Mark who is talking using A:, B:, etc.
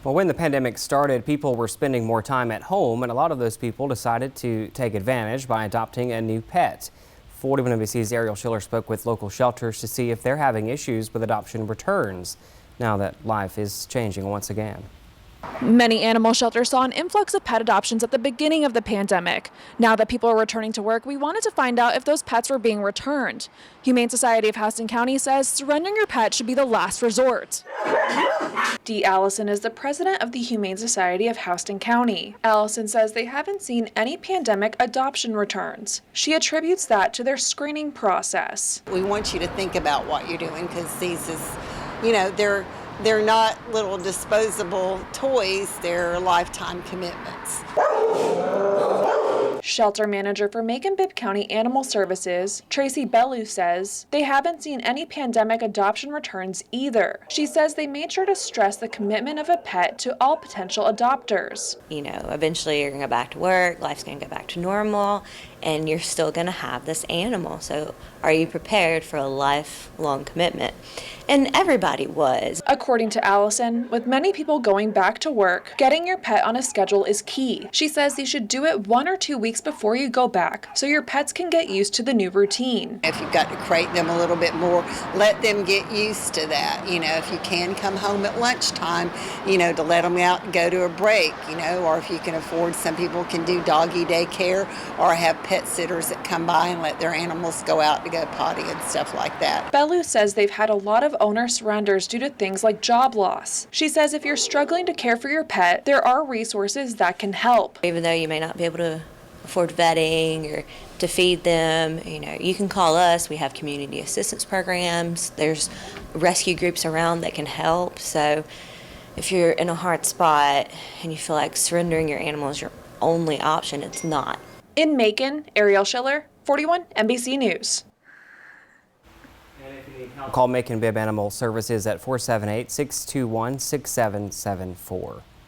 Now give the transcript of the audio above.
A: Well, when the pandemic started, people were spending more time at home, and a lot of those people decided to take advantage by adopting a new pet. 41 NBC's Ariel Schiller spoke with local shelters to see if they're having issues with adoption returns now that life is changing once again.
B: Many animal shelters saw an influx of pet adoptions at the beginning of the pandemic. Now that people are returning to work, we wanted to find out if those pets were being returned. Humane Society of Houston County says surrendering your pet should be the last resort. Dee Allison is the president of the Humane Society of Houston County. Allison says they haven't seen any pandemic adoption returns. She attributes that to their screening process.
C: We want you to think about what you're doing because these is, they're not little disposable toys, they're lifetime commitments.
B: Shelter manager for Macon-Bibb County Animal Services, Tracy Bellew, says they haven't seen any pandemic adoption returns either. She says they made sure to stress the commitment of a pet to all potential adopters.
D: Eventually you're going to go back to work, life's going to go back to normal, and you're still going to have this animal. So are you prepared for a lifelong commitment? And everybody was.
B: According to Allison, with many people going back to work, getting your pet on a schedule is key. She says you should do it 1 or 2 weeks before you go back so your pets can get used to the new routine.
C: If you've got to crate them a little bit more, let them get used to that. If you can come home at lunchtime, to let them out and go to a break, or if you can afford, some people can do doggy daycare or have pet sitters that come by and let their animals go out to go potty and stuff like that.
B: Bellew says they've had a lot of owner surrenders due to things like job loss. She says if you're struggling to care for your pet, there are resources that can help.
D: Even though you may not be able to afford vetting or to feed them, you can call us. We have community assistance programs. There's rescue groups around that can help. So if you're in a hard spot and you feel like surrendering your animal is your only option, it's not.
B: In Macon, Ariel Schiller, 41 NBC News.
A: Call Macon-Bibb Animal Services at 478-621-6774.